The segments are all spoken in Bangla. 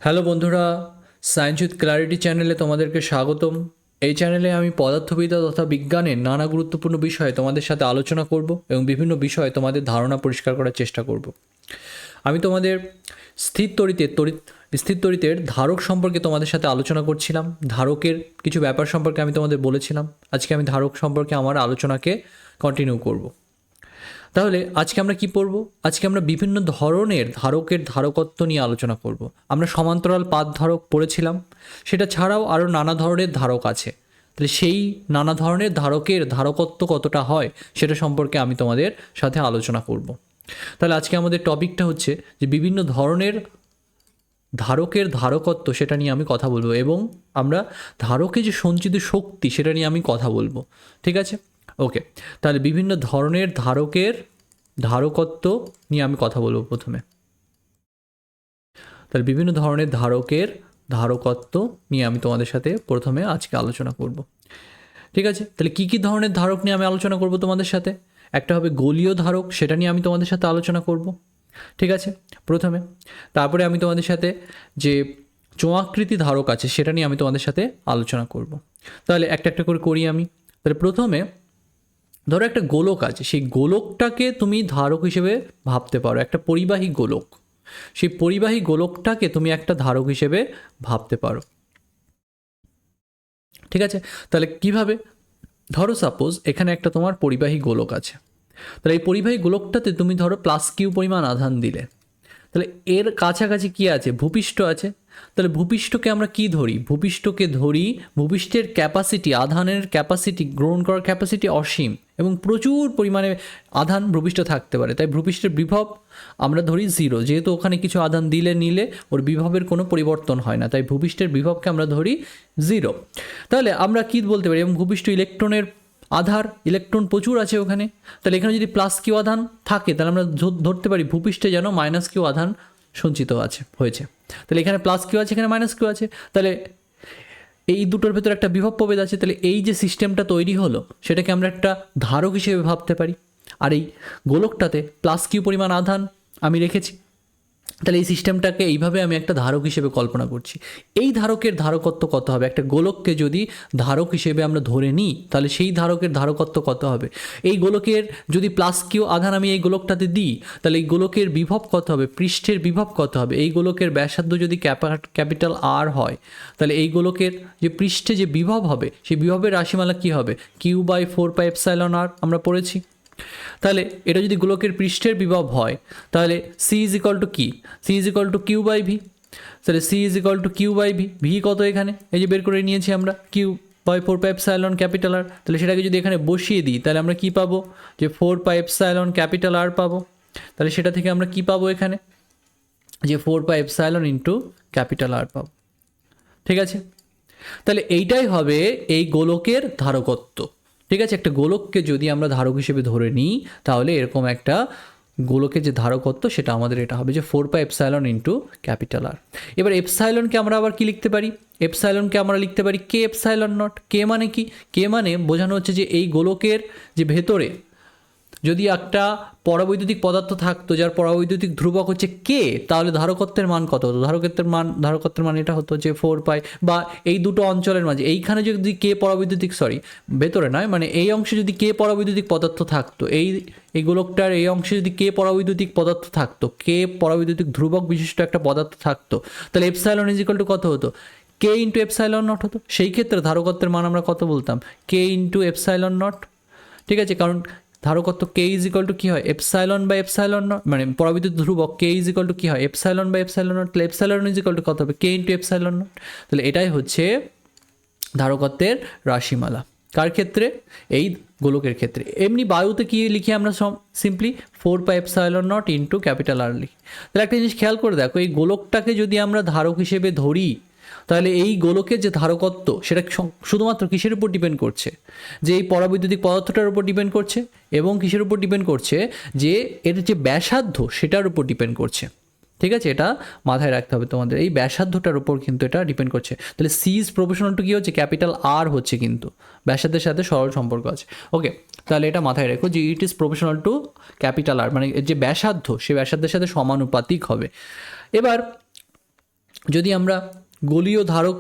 হ্যালো বন্ধুরা, সায়েন্স উইথ ক্ল্যারিটি চ্যানেলে তোমাদেরকে স্বাগতম। এই চ্যানেলে আমি পদার্থবিদ্যা তথা বিজ্ঞানের নানা গুরুত্বপূর্ণ বিষয়ে তোমাদের সাথে আলোচনা করব এবং বিভিন্ন বিষয়ে তোমাদের ধারণা পরিষ্কার করার চেষ্টা করব। আমি তোমাদের স্থির তড়িতের ধারক সম্পর্কে তোমাদের সাথে আলোচনা করছিলাম। ধারকের কিছু ব্যাপার সম্পর্কে আমি তোমাদের বলেছিলাম। আজকে আমি ধারক সম্পর্কে আমার আলোচনাকে কন্টিনিউ করব। তাহলে আজকে আমরা কি পড়ব? আজকে আমরা বিভিন্ন ধরনের ধারকের ধারকত্ব নিয়ে আলোচনা করব। আমরা সমান্তরাল পাত ধারক পড়েছিলাম, সেটা ছাড়াও আরও নানা ধরনের ধারক আছে। তাহলে সেই নানা ধরনের ধারকের ধারকত্ব কতটা হয় সেটা সম্পর্কে আমি তোমাদের সাথে আলোচনা করব। তাহলে আজকে আমাদের টপিকটা হচ্ছে যে বিভিন্ন ধরনের ধারকের ধারকত্ব, সেটা নিয়ে আমি কথা বলবো এবং আমরা ধারকে যে সঞ্চিত শক্তি সেটা নিয়ে আমি কথা বলবো। ঠিক আছে, ওকে। তাহলে বিভিন্ন ধরনের ধারকের ধারকত্ব নিয়ে আমি কথা বলবো প্রথমে। তাহলে বিভিন্ন ধরনের ধারকের ধারকত্ব নিয়ে আমি তোমাদের সাথে প্রথমে আজকে আলোচনা করব। ঠিক আছে, তাহলে কী কী ধরনের ধারক নিয়ে আমি আলোচনা করব তোমাদের সাথে? একটা হবে গোলীয় ধারক, সেটা নিয়ে আমি তোমাদের সাথে আলোচনা করব। ঠিক আছে, প্রথমে। তারপরে আমি তোমাদের সাথে যে চোঙাকৃতি ধারক আছে সেটা নিয়ে আমি তোমাদের সাথে আলোচনা করব। তাহলে একটা একটা করে করি আমি। তাহলে প্রথমে ধরো একটা গোলক আছে, সেই গোলকটাকে তুমি ধারক হিসেবে ভাবতে পারো, একটা পরিবাহী গোলক। সেই পরিবাহী গোলকটাকে তুমি একটা ধারক হিসেবে ভাবতে পারো। ঠিক আছে, তাহলে কিভাবে? ধরো সাপোজ এখানে একটা তোমার পরিবাহী গোলক আছে। তাহলে এই পরিবাহী গোলকটাতে তুমি ধরো +Q পরিমাণ আধান দিলে। তাহলে এর কাছাকাছি কি আছে? ভূপৃষ্ঠ আছে। তাহলে ভূপৃষ্ঠকে আমরা কি ধরি? ভূপৃষ্ঠকে ধরি ভূপৃষ্ঠের ক্যাপাসিটি, আধানের ক্যাপাসিটি, গ্রহণ করার ক্যাপাসিটি অসীম এবং প্রচুর পরিমাণে আধান ভূপৃষ্ঠ থাকতে পারে। তাই ভূপৃষ্ঠের বিভব আমরা ধরি 0, যেহেতু ওখানে কিছু আধান দিলে নিলে ওর বিভবের কোনো পরিবর্তন হয় না, তাই ভূপৃষ্ঠের বিভবকে আমরা ধরি 0। তাহলে আমরা কি বলতে পারি? এবং ভূপৃষ্ঠ ইলেকট্রনের আধার, ইলেকট্রন প্রচুর আছে ওখানে। তাহলে এখানে যদি +Q আধান থাকে তাহলে আমরা ধরতে পারি ভূপৃষ্ঠে যেন -Q আধান সঞ্চিত হয়েছে। তাহলে এখানে +Q আছে, এখানে -Q আছে। তাহলে এই দুটোর ভেতর একটা বিভব প্রভেদ আছে। তাহলে এই যে সিস্টেমটা তৈরি হলো সেটাকে আমরা একটা ধারক হিসেবে ভাবতে পারি। আর এই গোলকটাতে +Q পরিমাণ আধান আমি রেখেছি। তাহলে এই সিস্টেমটাকে এইভাবে আমি একটা ধারক হিসেবে কল্পনা করছি। এই ধারকের ধারকত্ব কত হবে? একটা গোলককে যদি ধারক হিসেবে আমরা ধরে নিই তাহলে সেই ধারকের ধারকত্ব কত হবে? এই গোলকের যদি +Q আধান আমি এই গোলকটাতে দিই তাহলে এই গোলকের বিভব কত হবে? পৃষ্ঠের বিভব কত হবে? এই গোলকের ব্যাসার্ধ যদি ক্যাপিটাল R হয় তাহলে এই গোলকের যে পৃষ্ঠে যে বিভব হবে সেই বিভবের রাশিমালা কী হবে? Q/4πε r আমরা পড়েছি। তাহলে এটা যদি গোলকের পৃষ্ঠের বিভব হয় তাহলে C কি? C Q/V। তাহলে C Q/V। ভি কত এখানে? এই যে বের করে নিয়েছি আমরা Q/4πε R। তাহলে সেটাকে যদি এখানে বসিয়ে দিই তাহলে আমরা কি পাবো? যে 4πε R পাবো। তাহলে সেটা থেকে আমরা কি পাবো এখানে? যে 4πε পাবো। ঠিক আছে, তাহলে এইটাই হবে এই গোলকের ধারকত্ব। ঠিক আছে, একটা গোলককে যদি আমরা ধারক হিসেবে ধরে নিই তাহলে এরকম একটা গোলকের যে ধারকত্ব সেটা আমাদের এটা হবে যে 4πε R। এবার এপসাইলনকে আমরা আবার কি লিখতে পারি? এপসাইলনকে আমরা লিখতে পারি K∈0। কে মানে কি? কে মানে বোঝানো হচ্ছে যে এই গোলকের যে ভেতরে যদি একটা পরাবৈদ্যুতিক পদার্থ থাকতো যার পরাবৈদ্যুতিক ধ্রুবক হচ্ছে কে, তাহলে ধারকত্বের মান কত হতো? ধারকত্বের মান এটা হতো যে 4π, বা এই দুটো অঞ্চলের মাঝে এইখানে যদি কে পরাবৈদ্যুতিক, ভেতরে নয়, মানে এই অংশে যদি কে পরাবৈদ্যুতিক পদার্থ থাকতো, এই গোলকটার এই অংশে যদি কে পরাবৈদ্যুতিক পদার্থ থাকতো, কে পরাবৈদ্যুতিক ধ্রুবক বিশিষ্ট একটা পদার্থ থাকতো, তাহলে এপসাইলন = কত হতো? K × ε0 হতো। সেই ক্ষেত্রে ধারকত্বের মান আমরা কত বলতাম? K × ε0। ঠিক আছে, কারণ ধারকত্ব K কি হয়? ε/ε0, মানে পরাবৈদ্যুতিক ধ্রুবক K কি হয়? ε/ε0। তাহলে এপসাইলন কত হবে? K × ε0। তাহলে এটাই হচ্ছে ধারকত্বের রাশিমালা। কার ক্ষেত্রে? এই গোলকের ক্ষেত্রে। এমনি বায়ুতে কি লিখি আমরা? সিম্পলি 4πε0 × R লিখি। তাহলে একটা জিনিস খেয়াল করে দেখো, এই গোলকটাকে যদি আমরা ধারক হিসেবে ধরি তাহলে এই গোলকের যে ধারকত্ব সেটা শুধুমাত্র কিসের উপর ডিপেন্ড করছে? যে এই পরাবৈদ্যুতিক পদার্থটার উপর ডিপেন্ড করছে, এবং কিসের উপর ডিপেন্ড করছে? যে এর যে ব্যাসার্ধ সেটার উপর ডিপেন্ড করছে। ঠিক আছে, এটা মাথায় রাখতে হবে তোমাদের, এই ব্যাসার্ধটার উপর কিন্তু এটা ডিপেন্ড করছে। তাহলে C ইজ প্রপোর্শনাল টু কি হচ্ছে? R হচ্ছে, কিন্তু ব্যাসার্ধের সাথে সরল সম্পর্ক আছে। ওকে, তাহলে এটা মাথায় রেখো যে it is proportional to R, মানে যে ব্যাসার্ধ সে ব্যাসার্ধের সাথে সমানুপাতিক হবে। এবার যদি আমরা গোলীয় ধারক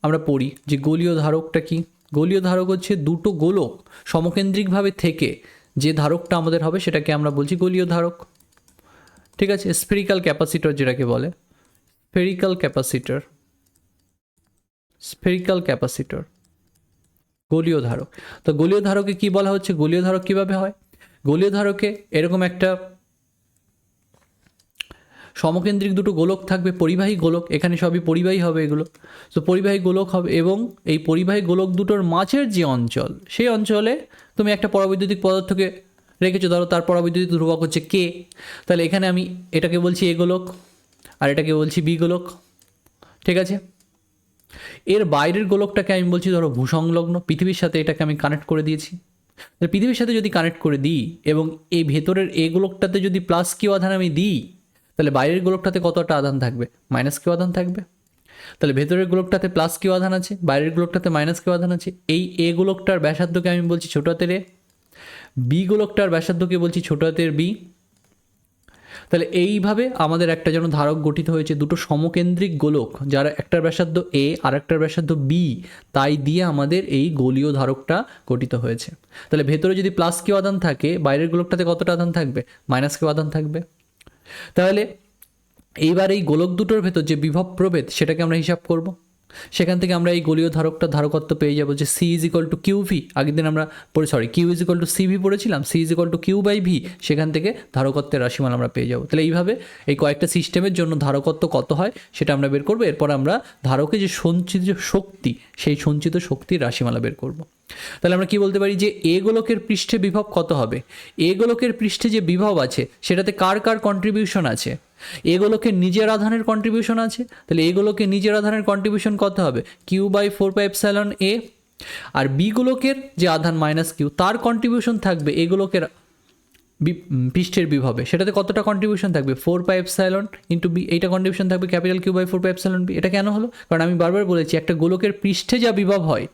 আমরা পড়ি, যে গোলীয় ধারকটা কি? গোলীয় ধারক হচ্ছে দুটো গোলক সমকেন্দ্রিকভাবে থেকে যে ধারকটা আমাদের হবে সেটাকে আমরা বলছি গোলীয় ধারক। ঠিক আছে, স্ফেরিক্যাল ক্যাপাসিটর যেটাকে বলে, স্ফেরিক্যাল ক্যাপাসিটর, স্ফেরিক্যাল ক্যাপাসিটর গোলীয় ধারক। তো গোলীয় ধারকে কি বলা হচ্ছে? গোলীয় ধারক কিভাবে হয়? গোলীয় ধারকে এরকম একটা সমকেন্দ্রিক দুটো গোলক থাকবে, পরিবাহী গোলক, এখানে সবই পরিবাহী হবে এগুলো। তো পরিবাহী গোলক হবে এবং এই পরিবাহী গোলক দুটোর মাঝের যে অঞ্চল, সেই অঞ্চলে তুমি একটা পরাবৈদ্যুতিক পদার্থকে রেখেছো, ধরো তার পরাবৈদ্যুতিক ধ্রুবক হচ্ছে কে। তাহলে এখানে আমি এটাকে বলছি এ গোলক আর এটাকে বলছি বি গোলক। ঠিক আছে, এর বাইরের গোলকটাকে আমি বলছি ধরো ভূসংলগ্ন, পৃথিবীর সাথে এটাকে আমি কানেক্ট করে দিয়েছি। তাহলে পৃথিবীর সাথে যদি কানেক্ট করে দিই এবং এই ভেতরের এ গোলকটাতে যদি প্লাস কিউ আধান আমি দিই, তাহলে বাইরের গোলকটাতে কতটা আধান থাকবে? মাইনাস কিউ আধান থাকবে। তাহলে ভেতরের গোলকটাতে প্লাস কিউ আধান আছে, বাইরের গোলকটাতে মাইনাস কিউ আধান আছে। এই এ গোলকটার ব্যাসার্ধকে আমি বলছি ছোট হাতের এ, বি গোলকটার ব্যাসার্ধকে বলছি ছোট হাতের বি। তাহলে এইভাবে আমাদের একটা যেন ধারক গঠিত হয়েছে, দুটো সমকেন্দ্রিক গোলক যার একটার ব্যাসার্ধ এ আর একটার ব্যাসার্ধ বি, তাই দিয়ে আমাদের এই গোলীয় ধারকটা গঠিত হয়েছে। তাহলে ভেতরে যদি প্লাস কিউ আধান থাকে, বাইরের গোলকটাতে কতটা আধান থাকবে? মাইনাস কিউ আধান থাকবে। তাহলে এইবার এই গোলক দুটোর ভেতর যে বিভব প্রভেদ সেটাকে আমরা হিসাব করব। সেখান থেকে আমরা এই গোলীয় ধারকটা ধারকত্ব পেয়ে যাবো যে C is equal to Q V. আগের দিন আমরা Q is equal to C V পড়েছিলাম, C is equal to Q by V. সেখান থেকে ধারকত্বের রাশিমালা আমরা পেয়ে যাবো। তাহলে এইভাবে এই কয়েকটা সিস্টেমের জন্য ধারকত্ব কত হয় সেটা আমরা বের করবো। এরপর আমরা ধারকে যে সঞ্চিত শক্তি, সেই সঞ্চিত শক্তির রাশিমালা বের করব। তাহলে আমরা কি বলতে পারি যে এ গোলকের পৃষ্ঠে বিভব কত হবে? এ গোলকের পৃষ্ঠে যে বিভব আছে সেটাতে কার কার কন্ট্রিবিউশন আছে? এ গোলকের নিজের আধানের কন্ট্রিবিউশন আছে। তাহলে এ গোলকের নিজের আধানের কন্ট্রিবিউশন কত হবে? Q by 4πε a. আর বি গোলকের যে আধান মাইনাস কিউ, তার কন্ট্রিবিউশন থাকবে এ গোলকের পৃষ্ঠের বিভবে, সেটাতে কতটা কন্ট্রিবিউশন থাকবে? 4πε ইন্টু বি। এইটা কন্ট্রিবিউশন থাকবে ক্যাপিটাল কিউ বাই 4πε বি। এটা কেন হলো? কারণ আমি বারবার বলেছি একটা গোলকের পৃষ্ঠে যা বিভব হয়,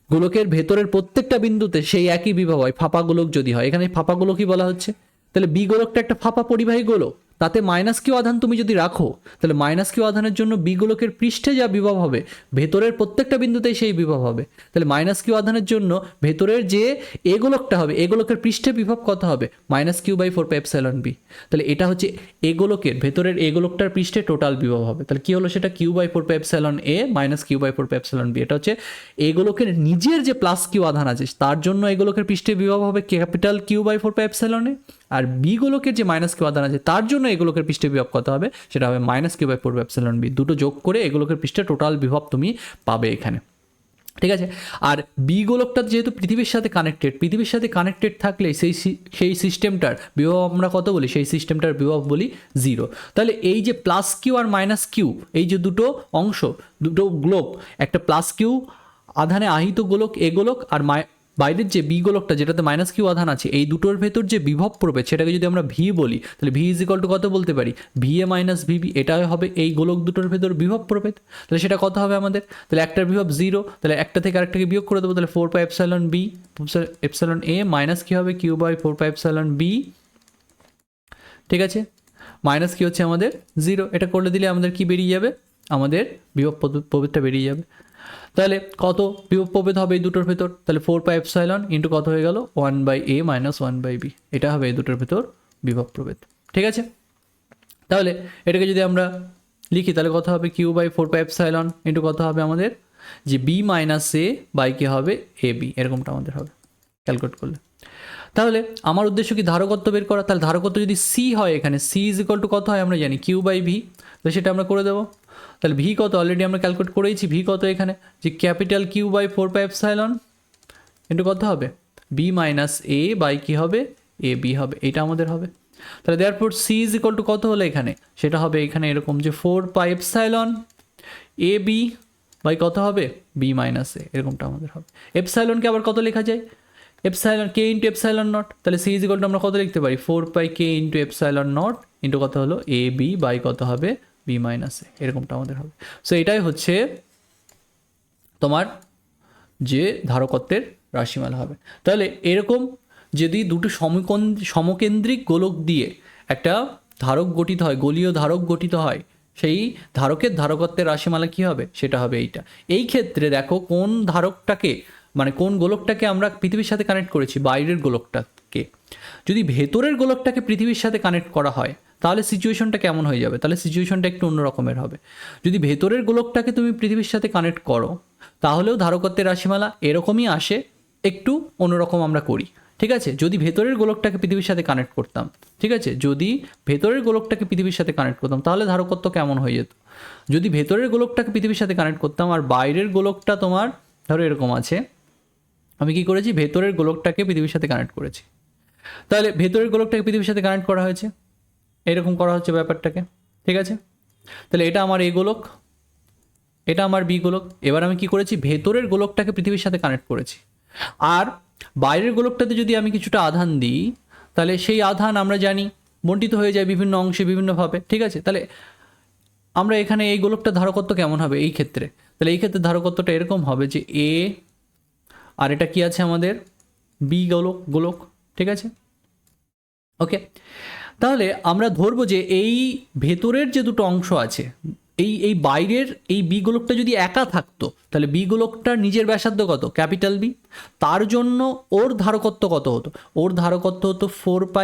গোলকের ভেতরের প্রত্যেকটা বিন্দুতে সেই একই বিভব হয়, ফাঁপা গোলক যদি হয়। এখানে ফাঁপা গোলকই বলা হচ্ছে। তাহলে বি গোলকটা একটা ফাঁপা পরিবাহী গোলক, তাতে মাইনাস কিউ আধান তুমি যদি রাখো, তাহলে মাইনাস কিউ আধানের জন্য বি গোলকের পৃষ্ঠে যা বিভব হবে, ভেতরের প্রত্যেকটা বিন্দুতেই সেই বিভব হবে। তাহলে মাইনাস কিউ আধানের জন্য ভেতরের যে এ গোলকটা হবে, এ গোলকের পৃষ্ঠে বিভব কত হবে? Minus Q by 4πε b. তাহলে এটা হচ্ছে এ গোলকের ভেতরের এ গোলকটার পৃষ্ঠে টোটাল বিভব হবে। তাহলে কি হলো সেটা? Q by 4πε a minus Q by 4πε b. এটা হচ্ছে এ গোলকের নিজের যে প্লাস কিউ আধান আছে তার জন্য এ গোলকের পৃষ্ঠে বিভব হবে ক্যাপিটাল কিউ বাই 4πε এ। আর বি গোলকের যে মাইনাস কিউ আধান আছে তার জন্য এগুলোকের পৃষ্ঠে বিভব কত হবে? সেটা হবে মাইনাস কিউ বাই 4πε বি। দুটো যোগ করে এগুলোকের পৃষ্ঠে টোটাল বিভব তুমি পাবে এখানে। ঠিক আছে, আর বি গোলকটা যেহেতু পৃথিবীর সাথে কানেক্টেড, পৃথিবীর সাথে কানেক্টেড থাকলে সেই সিস্টেমটার বিভব আমরা কত বলি? সেই সিস্টেমটার বিভব বলি 0। তাহলে এই যে plus Q R minus Q, এই যে দুটো অংশ, দুটো গোলক, একটা প্লাস কিউ আধানে আহিত গোলক এ গোলক, আর বাইরের যে বি গোলকটা যেটাতে মাইনাস কিউ আধান আছে, এই দুটোর ভেতর যে বিভব প্রভেদ সেটাকে যদি আমরা ভি বলি, তাহলে ভি ইজ ইকুয়াল টু কত বলতে পারি? V A minus VB. এটাই হবে এই গোলক দুটোর ভেতর বিভব প্রভেদ। তাহলে সেটা কত হবে আমাদের? তাহলে একটার বিভব 0, তাহলে একটা থেকে আরেকটাকে বিয়োগ করে দেবো। তাহলে 4πε বি এপসাইলন এ মাইনাস কি হবে? Q by 4πε b. ঠিক আছে, মাইনাস কি হচ্ছে আমাদের 0। এটা করলে দিলে আমাদের কি বেরিয়ে যাবে? আমাদের বিভব প্রভেদটা বেরিয়ে যাবে। তাহলে কত বিভব প্রভেদ হবে এই দুটোর ভেতর? তাহলে 4πε ইন্টু কত হয়ে গেল? 1/a minus 1/b। এটা হবে এই দুটোর ভেতর বিভব প্রভেদ। ঠিক আছে, তাহলে এটাকে যদি আমরা লিখি তাহলে কত হবে? কিউ বাই 4πε ইন্টু কত হবে আমাদের? যে বি মাইনাস এ বাই কি হবে? A B. এরকমটা আমাদের হবে ক্যালকুলেট করলে। তাহলে আমার উদ্দেশ্য কি? ধারকত্ব বের করা। তাহলে ধারকত্ব যদি সি হয়, এখানে সি ইজ ইকুয়াল টু কত হয় আমরা জানি? Q by V. তো সেটা আমরা করে দেবো। তাহলে ভি কত অলরেডি আমরা ক্যালকুলেট করেইছি। ভি কত এখানে? যে ক্যাপিটাল কিউ বাই 4πε ইন্টু কত হবে? বি মাইনাস এ বাই কী হবে? এ বি হবে। এটা আমাদের হবে। তাহলে therefore C is equal to কত হলো এখানে? সেটা হবে এখানে এরকম যে 4πε এ বি বাই কত হবে? বি মাইনাস এ। এরকমটা আমাদের হবে। এপসাইলনকে আবার কত লেখা যায়? Epsilon K into epsilon not. তাহলে সি ইজ ইকুয়াল টু আমরা কত লিখতে পারি? 4πk into epsilon not into কত হলো? এ বি বাই কত হবে? বি মাইনাস এ। এরকমটা আমাদের হবে। সো এটাই হচ্ছে তোমার যে ধারকত্বের রাশিমালা হবে। তাহলে এরকম যদি দুটো সমকেন্দ্রিক গোলক দিয়ে একটা ধারক গঠিত হয়, গোলীয় ধারক গঠিত হয়, সেই ধারকের ধারকত্বের রাশিমালা কি হবে, সেটা হবে এইটা। এই ক্ষেত্রে দেখো কোন ধারকটাকে মানে কোন গোলকটাকে আমরা পৃথিবীর সাথে কানেক্ট করেছি, বাইরের গোলকটাকে। যদি ভেতরের গোলকটাকে পৃথিবীর সাথে কানেক্ট করা হয় তাহলে সিচুয়েশনটা কেমন হয়ে যাবে, তাহলে সিচুয়েশনটা একটু অন্য রকমের হবে। যদি ভেতরের গোলকটাকে তুমি পৃথিবীর সাথে কানেক্ট করো তাহলেও ধারকত্বের রাশিমালা এরকমই আসে, একটু অন্যরকম আমরা করি। ঠিক আছে, যদি ভেতরের গোলকটাকে পৃথিবীর সাথে কানেক্ট করতাম, ঠিক আছে, যদি ভেতরের গোলকটাকে পৃথিবীর সাথে কানেক্ট করতাম তাহলে ধারকত্ব কেমন হয়ে যেত। যদি ভেতরের গোলকটাকে পৃথিবীর সাথে কানেক্ট করতাম আর বাইরের গোলকটা তোমার ধরো এরকম আছে, আমি কি করেছি, ভেতরের গোলকটাকে পৃথিবীর সাথে কানেক্ট করেছি, তাহলে ভেতরের গোলকটাকে পৃথিবীর সাথে কানেক্ট করা হয়েছে, এরকম করা হচ্ছে ব্যাপারটাকে। ঠিক আছে, তাহলে এটা আমার এ গোলক, এটা আমার বি গোলক। এবার আমি কি করেছি, ভেতরের গোলকটাকে পৃথিবীর সাথে কানেক্ট করেছি, আর বাইরের গোলকটাতে যদি আমি কিছুটা আধান দিই তাহলে সেই আধান আমরা জানি বণ্টিত হয়ে যায় বিভিন্ন অংশে বিভিন্নভাবে। ঠিক আছে, তাহলে আমরা এখানে এই গোলকটা ধারকত্ব কেমন হবে এই ক্ষেত্রে, তাহলে এই ক্ষেত্রে ধারকত্বটা এরকম হবে যে এ, আর এটা কি আছে আমাদের বি গোলক। ঠিক আছে, ওকে। তাহলে আমরা ধরবো যে এই ভেতরের যে দুটো অংশ আছে, এই বাইরের এই বি গোলকটা যদি একা থাকতো তাহলে বি গোলকটার নিজের ব্যাসার্ধ কত, ক্যাপিটাল বি, তার জন্য ওর ধারকত্ব কত হতো, ওর ধারকত্ব হতো 4πε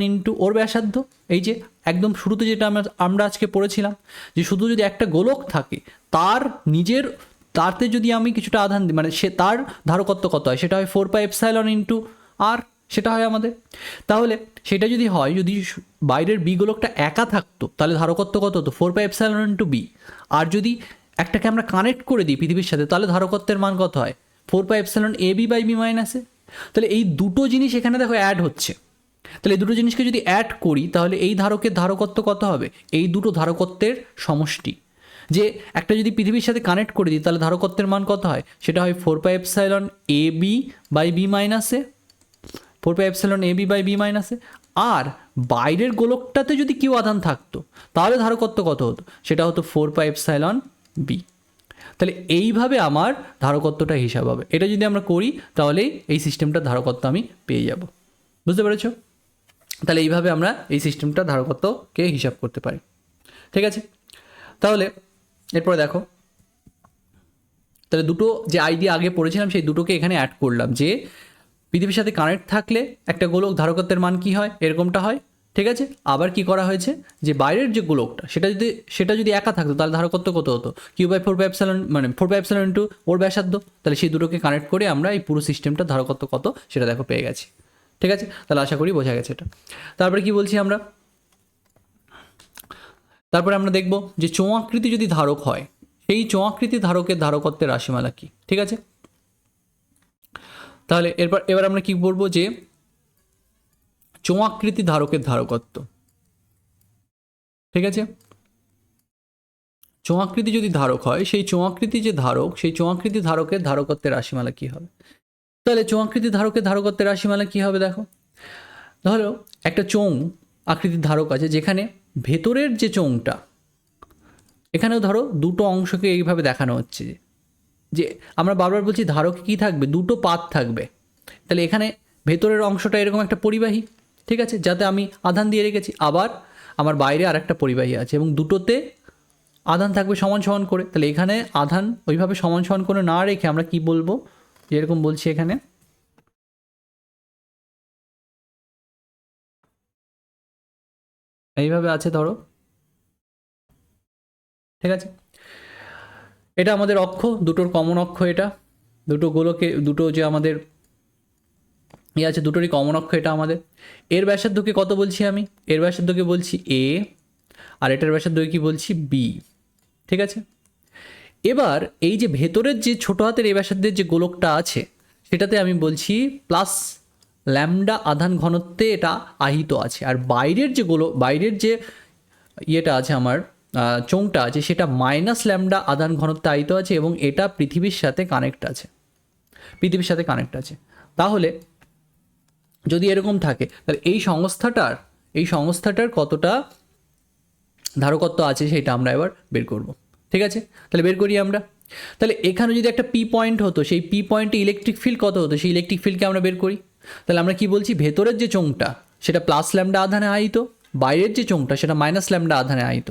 ইন্টু ওর ব্যাসার্ধ। এই যে একদম শুরুতে যেটা আমরা আজকে পড়েছিলাম যে শুধু যদি একটা গোলক থাকে তার নিজের, তাতে যদি আমি কিছুটা আধান দিই মানে সে তার ধারকত্ব কত হয়, সেটা হয় 4πε ইন্টু আর, সেটা হয় আমাদের। তাহলে সেটা যদি হয়, যদি বাইরের বি গোলকটা একা থাকতো তাহলে ধারকত্ব কত হতো 4πε ইন্টু বি, আর যদি একটাকে আমরা কানেক্ট করে দিই পৃথিবীর সাথে তাহলে ধারকত্বের মান কত হয় 4πε এ বি বাই বি মাইনাসে। তাহলে এই দুটো জিনিস এখানে দেখো অ্যাড হচ্ছে, তাহলে এই দুটো জিনিসকে যদি অ্যাড করি তাহলে এই ধারকের ধারকত্ব কত হবে, এই দুটো ধারকত্বের সমষ্টি। যে একটা যদি পৃথিবীর সাথে কানেক্ট করে দিই তাহলে ধারকত্বের মান কত হয়, সেটা হয় 4πε এ বি বাই বি মাইনাসে, 4πε এ বি বাই বি মাইনাসে। আর বাইরের গোলকটাতে যদি কিউ আধান থাকতো তাহলে ধারকত্ব কত হতো, সেটা হতো 4πε বি। তাহলে এইভাবে আমার ধারকত্বটা হিসাব হবে। এটা যদি আমরা করি তাহলে এই সিস্টেমটার ধারকত্ব আমি পেয়ে যাব। বুঝতে পেরেছো? তাহলে এইভাবে আমরা এই সিস্টেমটা ধারকত্বকে হিসাব করতে পারি। ঠিক আছে, তাহলে এরপরে দেখো, তাহলে দুটো যে আইডিয়া আগে পড়েছিলাম সেই দুটোকে এখানে অ্যাড করলাম যে পৃথিবীর সাথে কানেক্ট থাকলে একটা গোলক ধারকত্বের মান কী হয়, এরকমটা হয়। ঠিক আছে, আবার কি করা হয়েছে যে বাইরের যে গোলকটা সেটা যদি একা থাকতো তাহলে ধারকত্ব কত হতো, কিউ বাই 4πε মানে 4πε ইন্টু ওর ব্যাসার্ধ। তাহলে সেই দুটোকে কানেক্ট করে আমরা এই পুরো সিস্টেমটা ধারকত্ব কত সেটা দেখো পেয়ে গেছি। ঠিক আছে, তাহলে আশা করি বোঝা গেছে এটা। তারপরে কি বলছি আমরা, তারপরে আমরা দেখব যে চোঙাকৃতি যদি ধারক হয় সেই চোঙাকৃতি ধারকের ধারকত্বের রাশিমালা কি। ঠিক আছে, তাহলে এবার আমরা কি বলবো যে চোঙাকৃতি ধারকের ধারকত্ব। ঠিক আছে, চোঙাকৃতি যদি ধারক হয় সেই চোঙাকৃতি যে ধারক সেই চোঙাকৃতি ধারকের ধারকত্বের রাশিমালা কি হবে। তাহলে চোঙাকৃতি ধারকের ধারকত্বের রাশিমালা কি হবে দেখো, ধরো একটা চোঙ আকৃতির ধারক আছে যেখানে ভেতরের যে চোঙটা, এখানেও ধরো দুটো অংশকে এইভাবে দেখানো হচ্ছে যে আমরা বারবার বলছি ধারকে কী থাকবে, দুটো পাত থাকবে। তাহলে এখানে ভেতরের অংশটা এরকম একটা পরিবাহী, ঠিক আছে, যাতে আমি আধান দিয়ে রেখেছি, আবার আমার বাইরে আর একটা পরিবাহী আছে এবং দুটোতে আধান থাকবে সমান সমান করে। তাহলে এখানে আধান ওইভাবে সমান সমান করে না রেখে আমরা কি বলবো, যেরকম বলছি এখানে এইভাবে আছে ধরো। ঠিক আছে, এটা আমাদের অক্ষ, দুটোর কমন অক্ষ, এটা দুটো গোলকে দুটো যে আমাদের আছে দুটোরই কমন অক্ষ এটা আমাদের। এর ব্যাসার্ধকে কত বলছি আমি, এর ব্যাসার্ধকে বলছি এ, আর এটার ব্যাসার্ধকে কি বলছি বি। ঠিক আছে, এবার এই যে ভেতরের যে ছোটো হাতের এই ব্যাসার্ধের যে গোলকটা আছে সেটাতে আমি বলছি প্লাস ল্যামডা আধান ঘনত্বে এটা আহিত আছে, আর বাইরের যে ইয়েটা আছে আমার চোঙটা আছে সেটা মাইনাস ল্যামডা আধান ঘনত্বে আহিত আছে এবং এটা পৃথিবীর সাথে কানেক্ট আছে। তাহলে যদি এরকম থাকে তাহলে এই সংস্থাটার কতটা ধারকত্ব আছে সেটা আমরা এবার বের করব। ঠিক আছে, তাহলে বের করি আমরা। তাহলে এখানে যদি একটা পি পয়েন্ট হতো, সেই পি পয়েন্টে ইলেকট্রিক ফিল্ড কত হতো, সেই ইলেকট্রিক ফিল্ডকে আমরা বের করি। তাহলে আমরা কি বলছি, ভেতরের যে চোঙটা সেটা প্লাস ল্যামডা আধানে আহিত, বাইরের যে চোঙটা সেটা মাইনাস ল্যামডা আধানে আহিত।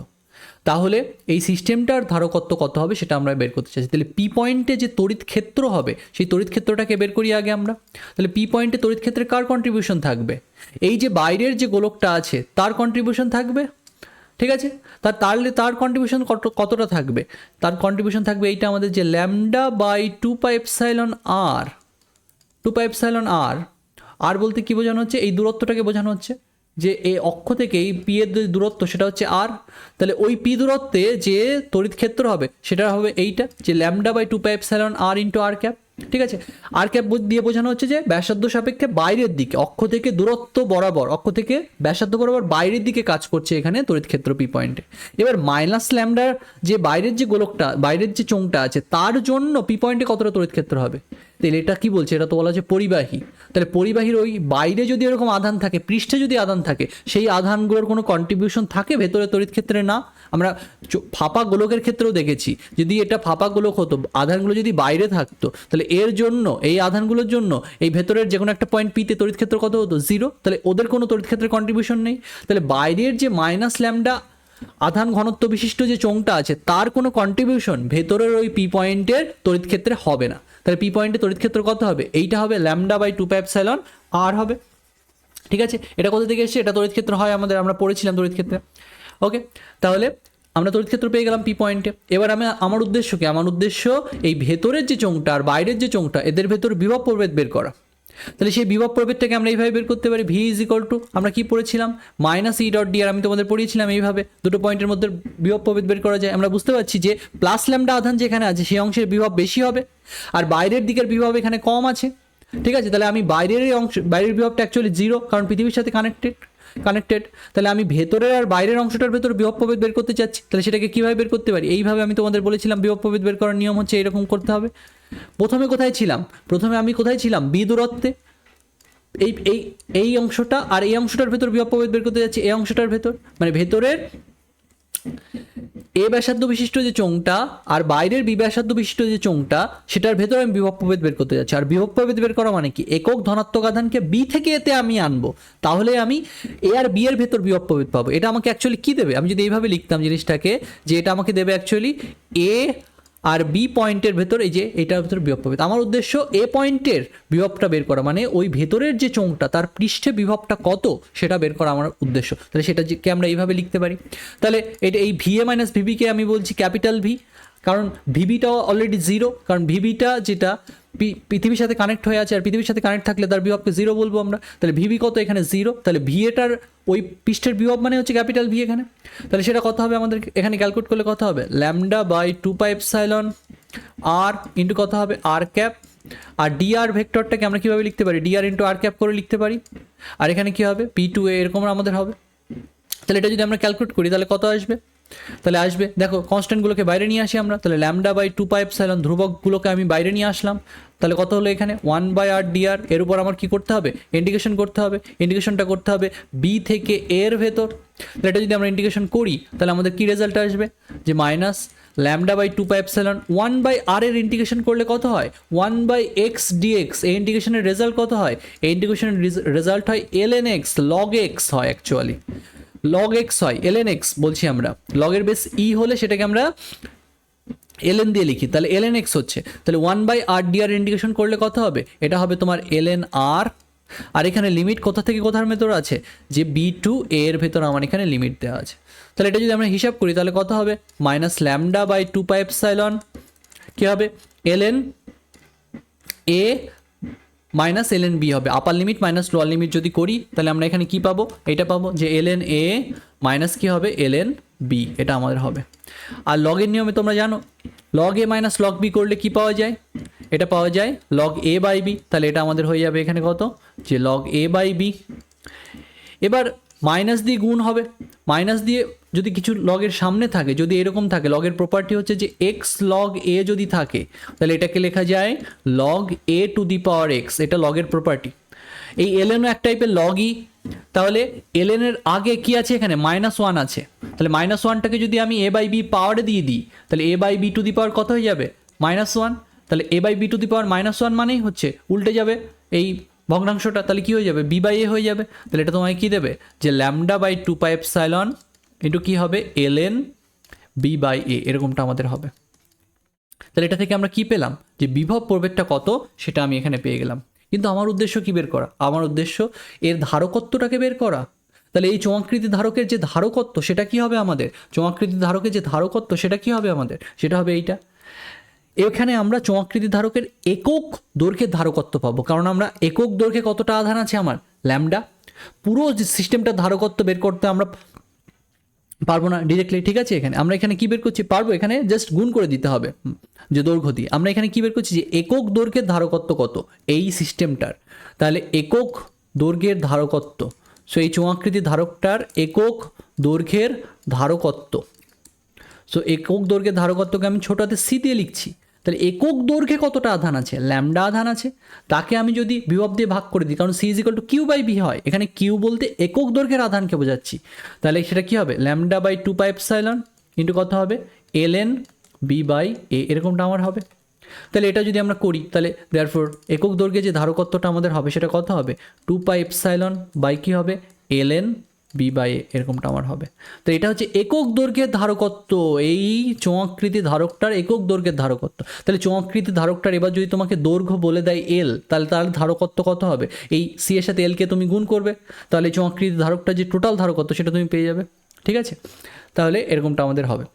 তাহলে এই সিস্টেমটার ধারকত্ব কত হবে সেটা আমরা বের করতে চাইছি। তাহলে পি পয়েন্টে যে তড়িৎ ক্ষেত্র হবে সেই তড়িৎ ক্ষেত্রটাকে বের করি আগে আমরা। তাহলে পি পয়েন্টে তড়িৎ ক্ষেত্রে কার কন্ট্রিবিউশন থাকবে? এই যে বাইরের যে গোলকটা আছে তার কন্ট্রিবিউশন থাকবে, ঠিক আছে। তার কন্ট্রিবিউশন কতটা থাকবে? তার কন্ট্রিবিউশন থাকবে এইটা আমাদের যে ল্যামডা বাই 2πε r, 2πε r। আর বলতে কী বোঝানো হচ্ছে? এই দূরত্বটাকে বোঝানো হচ্ছে যে এই অক্ষ থেকে এই পি এর যে দূরত্ব সেটা হচ্ছে আর। তাহলে ওই পি দূরত্বে যে তড়িৎ ক্ষেত্র হবে সেটা হবে এইটা যে lambda by 2πε r into r cap, ঠিক আছে। আর ক্যাপ দিয়ে বোঝানো হচ্ছে যে ব্যাসার্ধ সাপেক্ষে বাইরের দিকে, অক্ষ থেকে দূরত্ব বরাবর, অক্ষ থেকে ব্যাসার্ধ বরাবর বাইরের দিকে কাজ করছে এখানে তড়িৎ ক্ষেত্র পি পয়েন্টে। এবার মাইনাস ল্যামডার যে বাইরের যে গোলকটা, বাইরের যে চোঙটা আছে তার জন্য পি পয়েন্টে কতটা তড়িৎ ক্ষেত্র হবে? তাহলে এটা কি বলছে? এটা তো বলা হচ্ছে পরিবাহী। তাহলে পরিবাহীর ওই বাইরে যদি এরকম আধান থাকে, পৃষ্ঠে যদি আধান থাকে, সেই আধানগুলোর কোনো কন্ট্রিবিউশন থাকে ভেতরে তড়িৎ ক্ষেত্রে? না। আমরা ফাঁপা গোলকের ক্ষেত্রেও দেখেছি, যদি এটা ফাঁপা গোলক হতো, আধানগুলো যদি বাইরে থাকতো, তাহলে এর জন্য, এই আধানগুলোর জন্য এই ভেতরের যে কোনো একটা পয়েন্ট পিতে তড়িৎ ক্ষেত্র কত হতো? 0। তাহলে ওদের কোনো তড়িৎ ক্ষেত্রের কন্ট্রিবিউশন নেই। তাহলে বাইরের যে মাইনাস ল্যামডা আধান ঘনত্ব বিশিষ্ট যে চোঙটা আছে তার কোনো কন্ট্রিবিউশন ভেতরের ওই পি পয়েন্টের তড়িৎ ক্ষেত্রে হবে না। তাহলে পি পয়েন্টে তড়িৎ ক্ষেত্র কত হবে? এইটা হবে ল্যামডা বাই 2πε r হবে, ঠিক আছে। এটা কোথা থেকে এসেছে? এটা তড়িৎ ক্ষেত্র হয় আমাদের, আমরা পড়েছিলাম তড়িৎ ক্ষেত্রে। ওকে, তাহলে আমরা তড়িৎ ক্ষেত্র পেয়ে গেলাম পি পয়েন্টে। এবার আমার উদ্দেশ্য কি? আমার উদ্দেশ্য এই ভেতরের যে চোঙটা আর বাইরের যে চোঙটা এদের ভেতর বিভব প্রভেদ বের করা। তাহলে সেই বিভব প্রভেদটাকে আমরা এইভাবে বের করতে পারি, ভি ইজ ইকুয়াল টু, আমরা কি পড়েছিলাম? মাইনাস ই ডট ডি আর। আমি তোমাদের পড়িয়েছিলাম এইভাবে দুটো পয়েন্টের মধ্যে বিভব প্রভেদ বের করা যায়। আমরা বুঝতে পারছি যে প্লাস ল্যামডা আধান যেখানে আছে সেই অংশের বিভব বেশি হবে আর বাইরের দিকের বিভব এখানে কম আছে, ঠিক আছে। তাহলে আমি বাইরের বিভবটা অ্যাকচুয়ালি 0, কারণ পৃথিবীর সাথে কানেক্টেড। তাহলে আমি ভেতরের আর বাইরের অংশটার ভেতর বিভব প্রভেদ বের করতে চাচ্ছি। তাহলে সেটাকে কীভাবে বের করতে পারি? এইভাবে আমি তোমাদের বলেছিলাম বিভব প্রভেদ বের করার নিয়ম হচ্ছে এরকম করতে হবে। প্রথমে আমি কোথায় ছিলাম? বি দূরত্বে। এই অংশটা আর এই অংশটার ভেতর বিভব প্রভেদ বের করতে যাচ্ছি, এই অংশটার ভেতর, মানে ভেতরের এ ব্যাসার্ধ বিশিষ্ট যে চোঙটা আর বাইরের বি ব্যাসার্ধ বিশিষ্ট যে চোঙটা সেটার ভেতরে আমি বিভব প্রভেদ বের করতে যাচ্ছি। আর বিভব প্রভেদ বের করা মানে কি? একক ধনাত্মক আধানকে বি থেকে এতে আমি আনবো, তাহলে আমি এ আর বি এর ভেতর বিভব প্রভেদ পাবো। এটা আমাকে অ্যাকচুয়ালি কি দেবে? আমি যদি এইভাবে লিখতাম জিনিসটাকে, যে এটা আমাকে দেবে অ্যাকচুয়ালি এ আর বি পয়েন্টের ভেতর, এই যে এটার ভেতর বিভব প্রভেদ। আমার উদ্দেশ্য এ পয়েন্টের বিভবটা বের করা, মানে ওই ভেতরের যে চোঙটা তার পৃষ্ঠে বিভবটা কত সেটা বের করা আমার উদ্দেশ্য। তাহলে সেটাকে আমরা এইভাবে লিখতে পারি। তাহলে এই ভি এ মাইনাস ভিবিকে আমি বলছি ক্যাপিটাল ভি, কারণ ভিবিটাও অলরেডি 0, কারণ ভিবিটা যেটা পৃথিবীর সাথে কানেক্ট হয়ে আছে আর পৃথিবীর সাথে কানেক্ট থাকলে তার বিভবকে 0 বলবো আমরা। তাহলে ভিবি কত? এখানে 0। তাহলে ভি এটার ওই পৃষ্ঠের বিভব মানে হচ্ছে ক্যাপিটাল ভি এখানে। তাহলে সেটা কত হবে? আমাদের এখানে ক্যালকুলেট করলে কত হবে? ল্যামডা বাই 2πε r ইন্টু কত হবে? আর ক্যাপ। আর ডিআর ভেক্টরটাকে আমরা কীভাবে লিখতে পারি? ডিআর ইন্টু আর ক্যাপ করে লিখতে পারি। আর এখানে কী হবে? P2a এরকম আমাদের হবে। তাহলে এটা যদি আমরা ক্যালকুলেট করি তাহলে কত আসবে? তাহলে আসবে, দেখো কনস্ট্যান্টগুলোকে বাইরে নিয়ে আসি আমরা। তাহলে ল্যামডা বাই 2πε ধ্রুবকগুলোকে আমি বাইরে নিয়ে আসলাম। তাহলে কত হলো এখানে? 1/r dr। এর উপর আমার কি করতে হবে? ইন্টিগ্রেশন করতে হবে। ইন্টিগ্রেশনটা করতে হবে বি থেকে এর ভেতর। তাহলে এটা যদি আমরা ইন্টিগ্রেশন করি তাহলে আমাদের কি রেজাল্ট আসবে? যে মাইনাস ল্যামডা বাই 2πε 1/r এর ইন্টিগ্রেশন করলে কত হয়? 1/x dx। এই ইন্টিগ্রেশনের রেজাল্ট কত হয়? এই ইন্টিগ্রেশনের রেজাল্ট হয় ln x, log x হয় অ্যাকচুয়ালি, log x হয়, ln x বলছি আমরা। লগের বেস ই হলে সেটাকে আমরা ln দিয়ে লিখি, তাহলে ln x হচ্ছে। তাহলে 1/r dr ইন্টিগ্রেশন করলে কত হবে? এটা হবে তোমার ln r। আর এখানে লিমিট কোথা থেকে কোথার ভেতর আছে? যে B2 এর ভেতর আমার এখানে লিমিট দেওয়া আছে। তাহলে এটা যদি আমরা হিসাব করি তাহলে কত হবে? মাইনাস ল্যামডা বাই 2πε কী হবে? ln a minus ln b হবে। Upper limit minus lower limit যদি করি তাহলে আমরা এখানে কি পাবো? এটা পাবো যে ln a মাইনাস কী হবে? ln b, এটা আমাদের হবে। আর লগের নিয়মে তোমরা জানো log a minus log b করলে কি পাওয়া যায়? এটা পাওয়া যায় log a বাই b। তাহলে এটা আমাদের হয়ে যাবে এখানে কত? যে log a বাই b। এবার মাইনাস দিয়ে গুণ হবে। মাইনাস দিয়ে যদি কিছু লগের সামনে থাকে, যদি এরকম থাকে, লগের প্রপার্টি হচ্ছে যে এক্স লগ এ যদি থাকে তাহলে এটাকে লেখা যায় log a two the power x. এটা লগের প্রপার্টি। এই এলএনও এক টাইপের লগই। তাহলে এলএনের আগে কি আছে? এখানে -1 আছে। তাহলে -1টাকে যদি আমি a বাই বি পাওয়ারে দিয়ে দিই তাহলে a by b to the power কত হয়ে যাবে? -1। তাহলে a by b to the power -1 মানেই হচ্ছে উল্টে যাবে এই ভগ্নাংশটা, তাহলে কি হয়ে যাবে? b বাই a হয়ে যাবে। তাহলে এটা তোমায় কি দেবে? যে ল্যামডা বাই 2πε ইন্টু কী হবে? ln বি বাই এ, এরকমটা আমাদের হবে। তাহলে এটা থেকে আমরা কি পেলাম, যে বিভব প্রভেদটা কত সেটা আমি এখানে পেয়ে গেলাম। কিন্তু আমার উদ্দেশ্য কি বের করা, আমার উদ্দেশ্য এর ধারকত্বটাকে বের করা। তাহলে এই চোঙাকৃতি ধারকের যে ধারকত্ব সেটা কি হবে আমাদের, চোঙাকৃতি ধারকের যে ধারকত্ব সেটা কি হবে আমাদের, সেটা হবে এইটা। এখানে আমরা চোঙাকৃতি ধারকের একক দৈর্ঘ্যের ধারকত্ব পাবো, কারণ আমরা একক দৈর্ঘ্যে কতটা আধান আছে আমার ল্যামডা। পুরো যে সিস্টেমটা ধারকত্ব বের করতে আমরা পারবো না ডিরেক্টলি, ঠিক আছে। এখানে আমরা এখানে কি বের করছি, পারবো, এখানে জাস্ট গুণ করে দিতে হবে যে দৈর্ঘ্য দিয়ে। আমরা এখানে কি বের করছি, যে একক দৈর্ঘ্যের ধারকত্ব কত এই সিস্টেমটার, তাহলে একক দৈর্ঘ্যের ধারকত্ব। সো এই চোঙাকৃতি ধারকটার একক দৈর্ঘ্যের ধারকত্ব, সো একক দৈর্ঘ্যের ধারকত্বকে আমি ছোট হাতে সি দিয়ে লিখছি। তাহলে একক দৈর্ঘ্যে কতটা আধান আছে, ল্যামডা আধান আছে, তাকে আমি যদি বিভব দিয়ে ভাগ করে দিই, কারণ C is equal to Q by B হয়, এখানে কিউ বলতে একক দৈর্ঘ্যের আধানকে বোঝাচ্ছি, তাহলে সেটা কি হবে lambda by 2 pi epsilon into কত হবে L N B by A, এরকমটা আমার হবে। তাহলে এটা যদি আমরা করি, তাহলে দেয়ারফর একক দৈর্ঘ্যে যে ধারকত্বটা আমাদের হবে সেটা কত হবে 2 পাই এপসাইলন বাই কি হবে L N B by A, এরকমটা আমার হবে। তো এটা হচ্ছে একক দৈর্ঘ্যের ধারকত্ব, এই চোঙাকৃতি ধারকটার একক দৈর্ঘ্যের ধারকত্ব। তাহলে চোঙাকৃতি ধারকটার এবার যদি তোমাকে দৈর্ঘ্য বলে দেয় এল, তাহলে তার ধারকত্ব কত হবে, এই সি এর সাথে এলকে তুমি গুণ করবে, তাহলে চোঙাকৃতি ধারকটার যে টোটাল ধারকত্ব সেটা তুমি পেয়ে যাবে, ঠিক আছে। তাহলে এরকমটা আমাদের হবে।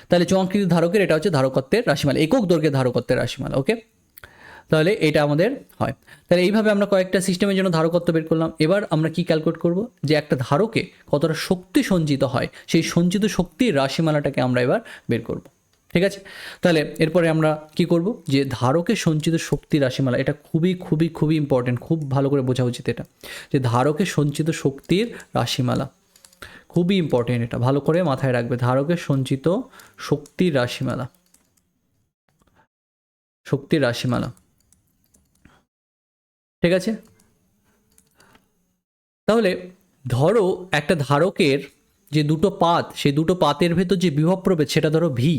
তাহলে চোঙাকৃতি ধারকের এটা হচ্ছে ধারকত্বের রাশিমালা, একক দৈর্ঘ্যের ধারকত্বের রাশিমালা, ওকে। তাহলে এটা আমাদের হয়। তাহলে এইভাবে আমরা কয়েকটা সিস্টেমের জন্য ধারকত্ব বের করলাম। এবার আমরা কি ক্যালকুলেট করব, যে একটা ধারকে কতটা শক্তি সঞ্চিত হয়, সেই সঞ্চিত শক্তির রাশিমালাটাকে আমরা এবার বের করব, ঠিক আছে। তাহলে এরপরে আমরা কি করব, যে ধারকে সঞ্চিত শক্তির রাশিমালা, এটা খুবই খুবই খুবই ইম্পর্টেন্ট, খুব ভালো করে বোঝা উচিত এটা, যে ধারকে সঞ্চিত শক্তির রাশিমালা খুবই ইম্পর্টেন্ট, এটা ভালো করে মাথায় রাখবে, ধারকের সঞ্চিত শক্তির রাশিমালা, শক্তির রাশিমালা, ঠিক আছে। তাহলে ধরো একটা ধারকের যে দুটো পাত, সেই দুটো পাতের ভেতর যে বিভব প্রভেদ সেটা ধরো ভি,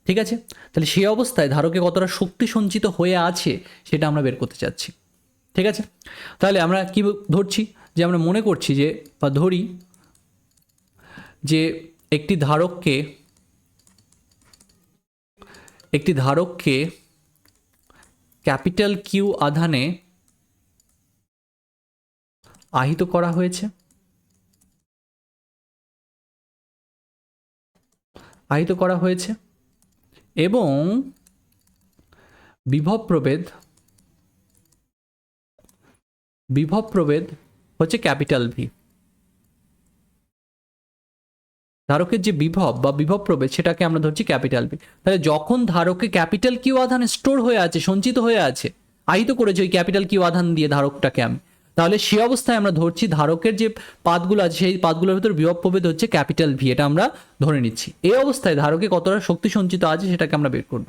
ঠিক আছে। তাহলে সেই অবস্থায় ধারকে কতটা শক্তি সঞ্চিত হয়ে আছে সেটা আমরা বের করতে চাচ্ছি, ঠিক আছে। তাহলে আমরা কি ধরছি, যে আমরা মনে করছি যে, বা ধরি যে একটি ধারককে ক্যাপিটাল কিউ আধানে আহিত করা হয়েছে, এবং বিভব প্রভেদ হচ্ছে ক্যাপিটাল ভি। ধারকের যে বিভব বা বিভব প্রভেদ সেটাকে আমরা ধরছি ক্যাপিটাল ভি। তাহলে যখন ধারকে ক্যাপিটাল কিউ আধান স্টোর হয়ে আছে, সঞ্চিত হয়ে আছে, আহিত করেছে ওই ক্যাপিটাল কিউ আধান দিয়ে ধারকটাকে আমি, তাহলে সে অবস্থায় আমরা ধরছি ধারকের যে পাতগুলো আছে সেই পাতগুলোর ভিতর বিভব প্রভেদ হচ্ছে ক্যাপিটাল ভি, এটা আমরা ধরে নিচ্ছি। এই অবস্থায় ধারকে কতটা শক্তি সঞ্চিত আছে সেটাকে আমরা বের করব।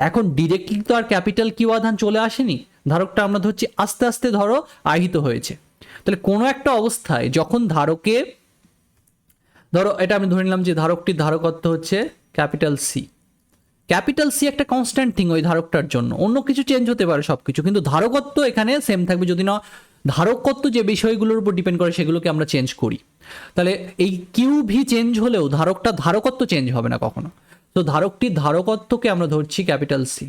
এখন ডিরেক্টলি তো আর ক্যাপিটাল কিউ আধান চলে আসেনি, ধারকটা আমরা ধরছি আস্তে আস্তে ধরো আহিত হয়েছে। তাহলে কোনো একটা অবস্থায় যখন ধারকে, ধরো এটা আমি ধরে নিলাম যে ধারকটির ধারকত্ব হচ্ছে ক্যাপিটাল সি, ক্যাপিটাল সি একটা কনস্ট্যান্ট থিং ওই ধারকটার জন্য, অন্য কিছু চেঞ্জ হতে পারে সব কিছু, কিন্তু ধারকত্ব এখানে সেম থাকবে, যদি না ধারকত্ব যে বিষয়গুলোর উপর ডিপেন্ড করে সেগুলোকে আমরা চেঞ্জ করি। তাহলে এই কিউ ভি চেঞ্জ হলেও ধারকত্ব চেঞ্জ হবে না কখনো। তো ধারকটির ধারকত্বকে আমরা ধরছি ক্যাপিটাল সি।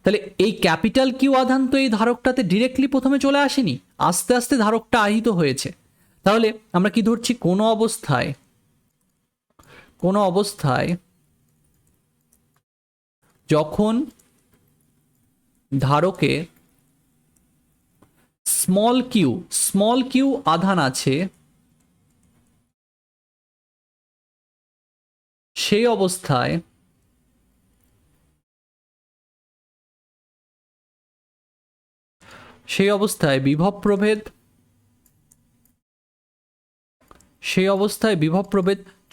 তাহলে এই ক্যাপিটাল কিউ আধান তো এই ধারকটাতে ডিরেক্টলি প্রথমে চলে আসেনি, আস্তে আস্তে ধারকটা আহিত হয়েছে। তাহলে আমরা কি ধরছি, কোনো অবস্থায় যখন ধারকে স্মল কিউ আধান আছে, সেই অবস্থায় বিভব প্রভেদ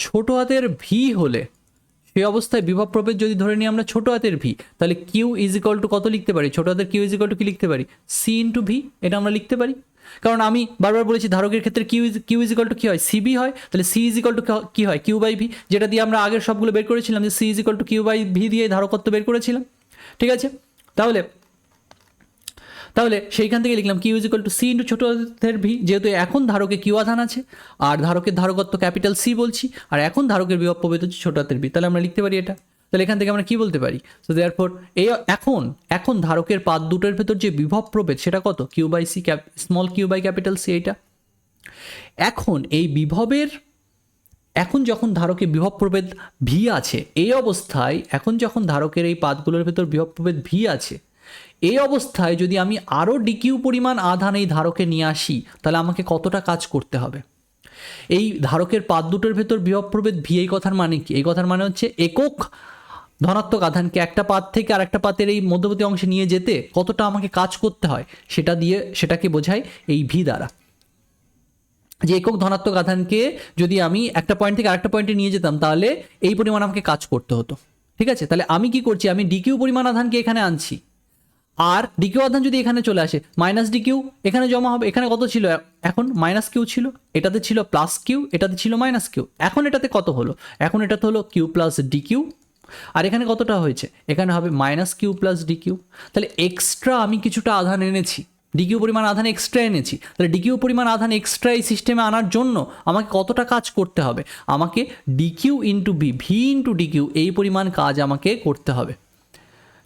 ছোট হাতের ভি হলে, সেই অবস্থায় বিভব প্রভেদ যদি ধরে নিই আমরা ছোট হাতের ভি, তাহলে কিউ ইজ ইকুয়াল টু কত লিখতে পারি, ছোট হাতের কিউ ইজ ইকুয়াল টু কি লিখতে পারি, সি ইন্টু ভি, এটা আমরা লিখতে পারি। কারণ আমি বারবার বলেছি ধারকের ক্ষেত্রে কিউ ইজ ইকুয়াল টু কি হয়, সিবি হয়, তাহলে সি ইজ ইকুয়াল টু কি হয়, কিউ বাই ভি, যেটা দিয়ে আমরা আগের সবগুলো বের করেছিলাম, যে C is equal to Q by V দিয়ে ধারকত্ব বের করেছিলাম, ঠিক আছে। তাহলে সেইখান থেকে লিখলাম Q is equal to C into ছোটো হাতের ভি, যেহেতু এখন ধারকে কিউ আধান আছে আর ধারকের ধারকত্ব ক্যাপিটাল সি বলছি, আর এখন ধারকের বিভব প্রভেদ হচ্ছে ছোটো হাতের ভি, তাহলে আমরা লিখতে পারি এটা। তাহলে এখান থেকে আমরা কি বলতে পারি, তো দেয়ারফর এই এখন ধারকের পাত দুটোর ভেতর যে বিভব প্রভেদ সেটা কত, Q by C, small q by capital C এইটা। এখন এই বিভবের, এখন যখন ধারকের বিভব প্রভেদ ভি আছে এই অবস্থায়, এখন যখন ধারকের এই পাতগুলোর ভেতর বিভব প্রভেদ ভি আছে এই অবস্থায় যদি আমি আরও ডিকিউ পরিমাণ আধান এই ধারকে নিয়ে আসি তাহলে আমাকে কতটা কাজ করতে হবে। এই ধারকের পাত দুটোর ভেতর বিভব প্রভেদ ভি, এই কথার মানে কি, এই কথার মানে হচ্ছে একক ধনাত্মক আধানকে একটা পাত থেকে আরেকটা পাতের এই মধ্যবর্তী অংশে নিয়ে যেতে কতটা আমাকে কাজ করতে হয় সেটা দিয়ে, সেটাকে বোঝায় এই ভি দ্বারা। যে একক ধনাত্মক আধানকে যদি আমি একটা পয়েন্ট থেকে আরেকটা পয়েন্টে নিয়ে যেতাম তাহলে এই পরিমাণ আমাকে কাজ করতে হতো। ঠিক আছে, তাহলে আমি কি করছি, আমি ডিকিউ পরিমাণ আধানকে এখানে আনছি, আর ডিকিউ আধান যদি এখানে চলে আসে মাইনাস ডিকিউ এখানে জমা হবে। এখানে কত ছিল, এখন মাইনাস কিউ ছিল, এটাতে ছিল প্লাস কিউ, এটাতে ছিল মাইনাস কিউ, এখন এটাতে কত হলো, এখন এটাতে হলো কিউ প্লাস ডিকিউ, আর এখানে কতটা হয়েছে, এখানে হবে মাইনাস কিউ প্লাস ডিকিউ। তাহলে এক্সট্রা আমি কিছুটা আধান এনেছি, ডিকিউ পরিমাণ আধান এক্সট্রা এনেছি, তাহলে ডিকিউ পরিমাণ আধান এক্সট্রা এই সিস্টেমে আনার জন্য আমাকে কতটা কাজ করতে হবে, আমাকে DQ into V, V into DQ এই পরিমাণ কাজ আমাকে করতে হবে।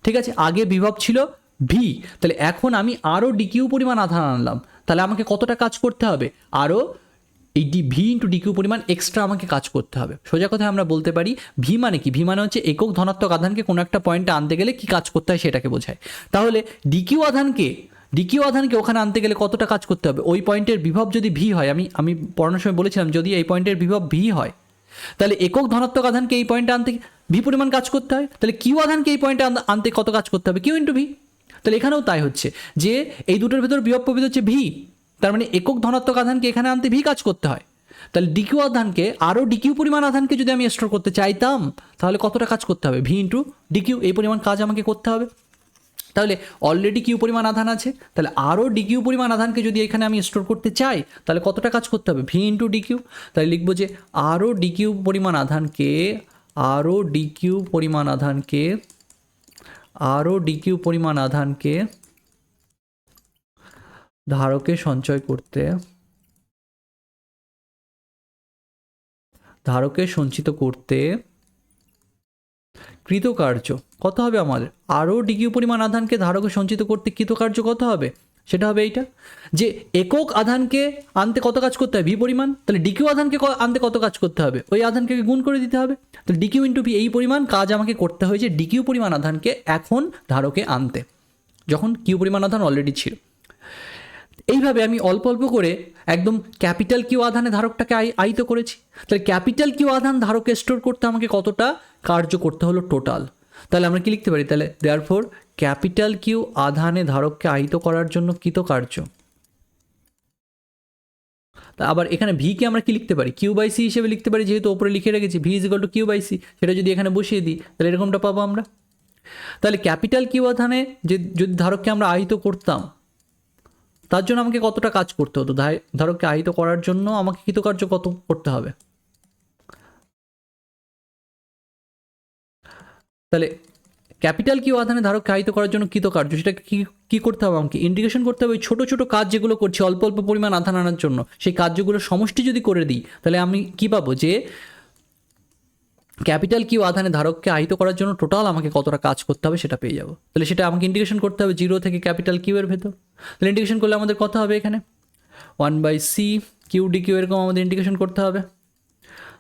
ঠিক আছে, আগে বিভব ছিল ভি, তাহলে এখন আমি আরও ডিকিউ পরিমাণ আধান আনলাম, তাহলে আমাকে কতটা কাজ করতে হবে, আরও এই ভি ইন্টু ডিকিউ পরিমাণ এক্সট্রা আমাকে কাজ করতে হবে। সোজা কথায় আমরা বলতে পারি ভি মানে কি, ভি মানে হচ্ছে একক ধনাত্মক আধানকে কোনো একটা পয়েন্টে আনতে গেলে কি কাজ করতে হয় সেটাকে বোঝায়। তাহলে ডিকিউ আধানকে ওখানে আনতে গেলে কতটা কাজ করতে হবে, ওই পয়েন্টের বিভব যদি ভি হয়, আমি পড়ানোর সময় বলেছিলাম যদি এই পয়েন্টের বিভব ভি হয় তাহলে একক ধনাত্মক আধানকে এই পয়েন্টে আনতে ভি পরিমাণ কাজ করতে হয়, তাহলে কিউ আধানকে এই পয়েন্টে আনতে কত কাজ করতে হবে, কিউ ইন্টু ভি। তাহলে এখানেও তাই হচ্ছে যে এই দুটোর ভেতর বিভব প্রভেদ হচ্ছে ভি, তার মানে একক ধনাত্মক আধানকে এখানে আনতে ভি কাজ করতে হয়। তাহলে ডিকিউ আধানকে আরও ডিকিউ পরিমাণ আধানকে যদি আমি স্টোর করতে চাইতাম তাহলে কতটা কাজ করতে হবে, ভি ইন্টু ডিকিউ এই পরিমাণ কাজ আমাকে করতে হবে। তাহলে অলরেডি কিউ পরিমাণ আধান আছে, তাহলে আরও ডিকিউ পরিমাণ আধানকে যদি এখানে আমি স্টোর করতে চাই তাহলে কতটা কাজ করতে হবে, ভি ইন্টু ডিকিউ। তাহলে লিখবো যে আরও ডিকিউ পরিমাণ আধানকে ধারকে সঞ্চিত করতে কৃতকার্য কত হবে আমাদের, আরও ডিকিউ পরিমাণ আধানকে ধারকে সঞ্চিত করতে কৃতকার্য কত হবে, সেটা হবে এইটা যে একক আধানকে আনতে কত কাজ করতে হবে ভি পরিমাণ, তাহলে ডিকিউ আধানকে আনতে কত কাজ করতে হবে, ওই আধানকে গুণ করে দিতে হবে। তাহলে ডিকিউ ইন্টু ভি এই পরিমাণ কাজ আমাকে করতে হয়েছে ডিকিউ পরিমাণ আধানকে এখন ধারকে আনতে, যখন কিউ পরিমাণ আধান অলরেডি ছিল। এইভাবে আমি অল্প অল্প করে একদম ক্যাপিটাল কিউ আধানে ধারকটাকে আহিত করেছি। তাহলে ক্যাপিটাল কিউ আধান ধারকে স্টোর করতে আমাকে কতটা কার্য করতে হলো টোটাল, তাহলে আমরা কি লিখতে পারি, তাহলে দেয়ারফর ক্যাপিটাল কিউ আধানে ধারককে আহিত করার জন্য কৃতকার্য। আবার এখানে ভিকে আমরা কি লিখতে পারি, কিউ বাই সি হিসেবে লিখতে পারি, যেহেতু ওপরে লিখে রেখেছি V is equal to Q by C, সেটা যদি এখানে বসিয়ে দিই তাহলে এরকমটা পাবো আমরা। তাহলে ক্যাপিটাল কিউ আধানে যদি ধারককে আমরা আহিত করতাম তার জন্য আমাকে কতটা কাজ করতে হতো, ধারককে আহিত করার জন্য আমাকে কৃতকার্য কত করতে হবে। তাহলে ক্যাপিটাল কিউ আধানে ধারককে আহিত করার জন্য কৃতকার্য, সেটাকে কি করতে হবে, আমাকে ইন্টিগ্রেশন করতে হবে। ওই ছোটো ছোটো কাজ যেগুলো করছি অল্প অল্প পরিমাণ আধান আনার জন্য, সেই কার্যগুলোর সমষ্টি যদি করে দিই তাহলে আমি কি পাবো, যে ক্যাপিটাল কিউ আধানে ধারককে আহিত করার জন্য টোটাল আমাকে কতটা কাজ করতে হবে সেটা পেয়ে যাবো। তাহলে সেটা আমাকে ইন্টিগ্রেশন করতে হবে 0 থেকে ক্যাপিটাল কিউ এর ভেতর। তাহলে ইন্টিগ্রেশন করলে আমাদের কত হবে, এখানে 1/c কিউ ডি কিউ এরকম আমাদের ইন্টিগ্রেশন করতে হবে।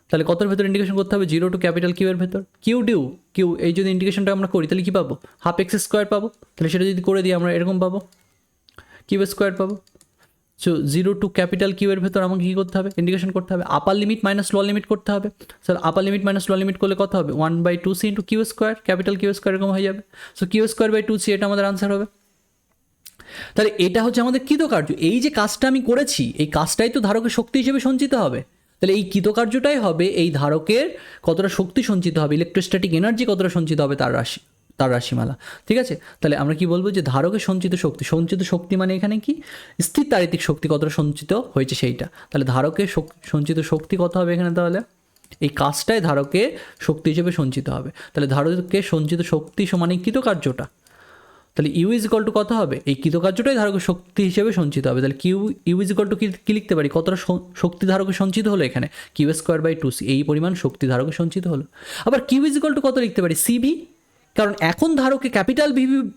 তাহলে কতর ভেতর ইন্টিগ্রেশন করতে হবে, 0 টু ক্যাপিটাল কিউ এর ভেতর, কিউ এই যদি ইন্টিগ্রেশনটা আমরা করি তাহলে কী পাবো, হাফ এক্স স্কোয়ার পাবো। তাহলে সেটা যদি করে দিই আমরা এরকম পাবো, কিউ স্কোয়ার পাবো। সো 0 টু ক্যাপিটাল কিউ এর ভেতর আমাকে কী করতে হবে, ইন্টিগ্রেশন করতে হবে, upper limit minus lower limit করতে হবে। Sir upper limit minus lower limit করলে কত হবে, 1/2c into Q square, capital Q square এরকম হয়ে যাবে। So Q square by 2c এটা আমাদের আনসার হবে। তাহলে এটা হচ্ছে আমাদের কৃতকার্য, এই যে কাজটা আমি করেছি এই কাজটাই তো ধারকের শক্তি হিসেবে সঞ্চিত হবে। তাহলে এই কৃতকার্যটাই হবে এই ধারকের কতটা শক্তি সঞ্চিত হবে, ইলেকট্রোস্ট্যাটিক এনার্জি কতটা সঞ্চিত হবে তার রাশিমালা। ঠিক আছে, তাহলে আমরা কি বলবো, যে ধারকের সঞ্চিত শক্তি মানে এখানে কি স্থির তাড়িতিক শক্তি কতটা সঞ্চিত হয়েছে সেইটা। তাহলে ধারকের সঞ্চিত শক্তি কত হবে এখানে, তাহলে এই কাজটাই ধারকে শক্তি হিসেবে সঞ্চিত হবে। তাহলে ধারকের সঞ্চিত শক্তি সমান এই কৃতকার্যটা, তাহলে ইউ ইজ ইকুয়াল টু কত হবে, এই কৃতকার্যটাই ধারকের শক্তি হিসেবে সঞ্চিত হবে। তাহলে ইউ ইজ ইকুয়াল টু কী লিখতে পারি, কতটা শক্তি ধারকে সঞ্চিত হলো এখানে, কিউ স্কোয়ার বাই 2c, এই পরিমাণ শক্তি ধারকে সঞ্চিত হলো। আবার কিউ ইজ ইকুয়াল টু কত লিখতে পারি, সিভি, কারণ এখন ধারকে ক্যাপিটাল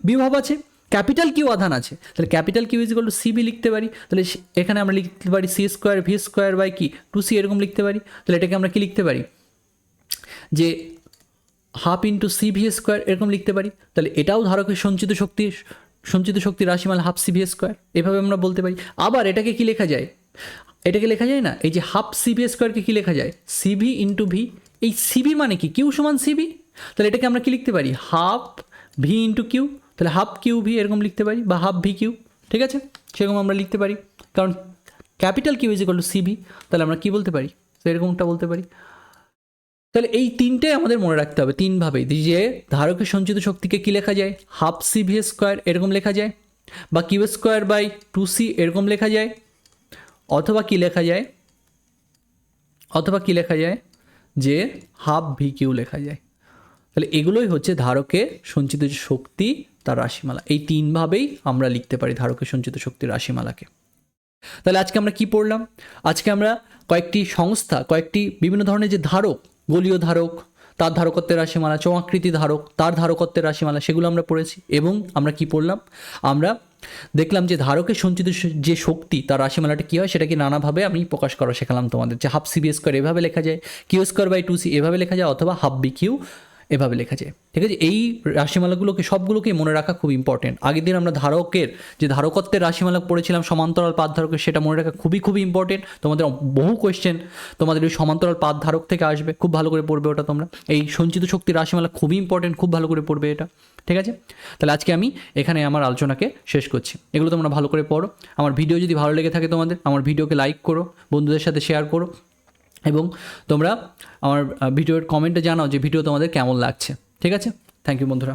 বিভব আছে, ক্যাপিটাল কিউ আধান আছে, তাহলে capital Q is equal to CV লিখতে পারি। তাহলে এখানে আমরা লিখতে পারি C square V square by কি 2c, এরকম লিখতে পারি। তাহলে এটাকে আমরা কি লিখতে পারি, যে half into C V square, এরকম লিখতে পারি। তাহলে এটাও ধারকের সঞ্চিত শক্তির রাশিমালা হাফ সি ভি স্কোয়ার, এভাবে আমরা বলতে পারি। আবার এটাকে কি লেখা যায়, এটাকে লেখা যায় না, এই যে হাফ সি ভি স্কোয়ারকে কী লেখা যায়, সিভি ইন্টু ভি। এই সিভি মানে কি, কিউ সমান সিভি, তাহলে এটাকে আমরা কি লিখতে পারি, হাফ ভি ইন্টু কিউ, তাহলে হাফ কিউ ভি এরকম লিখতে পারি, বা হাফ ভি কিউ, ঠিক আছে, সেরকম আমরা লিখতে পারি। কারণ capital Q is equal to CV, তাহলে আমরা কী বলতে পারি, তো এরকমটা বলতে পারি। তাহলে এই তিনটে আমাদের মনে রাখতে হবে তিনভাবেই, যে ধারকের সঞ্চিত শক্তিকে কী লেখা যায়, হাফ সি ভি স্কোয়ার এরকম লেখা যায়, বা কিউ স্কোয়ার বাই 2c এরকম লেখা যায়, অথবা কি লেখা যায়, যে হাফ ভি কিউ লেখা যায়। তাহলে এগুলোই হচ্ছে ধারকের সঞ্চিত শক্তি তার রাশিমালা। এই তিনভাবেই আমরা লিখতে পারি ধারকের সঞ্চিত শক্তির রাশিমালাকে। তাহলে আজকে আমরা কি পড়লাম, আজকে আমরা কয়েকটি বিভিন্ন ধরনের যে ধারক, গোলীয় ধারক, তার ধারকত্বের রাশিমালা, চৌআকৃতি ধারক, তার ধারকত্বের রাশিমালা, সেগুলো আমরা পড়েছি। এবং আমরা কি পড়লাম, আমরা দেখলাম যে ধারকের সঞ্চিত যে শক্তি তার রাশিমালাটা কী হয়, সেটাকে নানাভাবে আমি প্রকাশ করা শেখালাম তোমাদের, যে হাফ সি বি স্কোয়ার এভাবে লেখা যায়, কিউ স্কোয়ার বাই 2c এভাবে লেখা যায়, অথবা হাফ বি কিউ এভাবে লেখা যায়, ঠিক আছে। এই রাশিমালাগুলোকে সবগুলোকে মনে রাখা খুব ইম্পর্টেন্ট। আগের দিন আমরা ধারকের যে ধারকত্বের রাশিমালা পড়েছিলাম সমান্তরাল পাত ধারকের, সেটা মনে রাখা খুবই ইম্পর্টেন্ট। তোমাদের বহু কোয়েশ্চেন তোমাদের ওই সমান্তরাল পাত ধারক থেকে আসবে, খুব ভালো করে পড়বে ওটা তোমরা। এই সঞ্চিত শক্তির রাশিমালা খুবই ইম্পর্টেন্ট, খুব ভালো করে পড়বে এটা, ঠিক আছে। তাহলে আজকে আমি এখানে আমার আলোচনাকে শেষ করছি। এগুলো তোমরা ভালো করে পড়ো। আমার ভিডিও যদি ভালো লেগে থাকে তোমাদের, আমার ভিডিওকে লাইক করো, বন্ধুদের সাথে শেয়ার করো, এবং তোমরা আমার ভিডিওর কমেন্টে জানাও যে ভিডিও তোমাদের কেমন লাগছে, ঠিক আছে। থ্যাংক ইউ বন্ধুরা।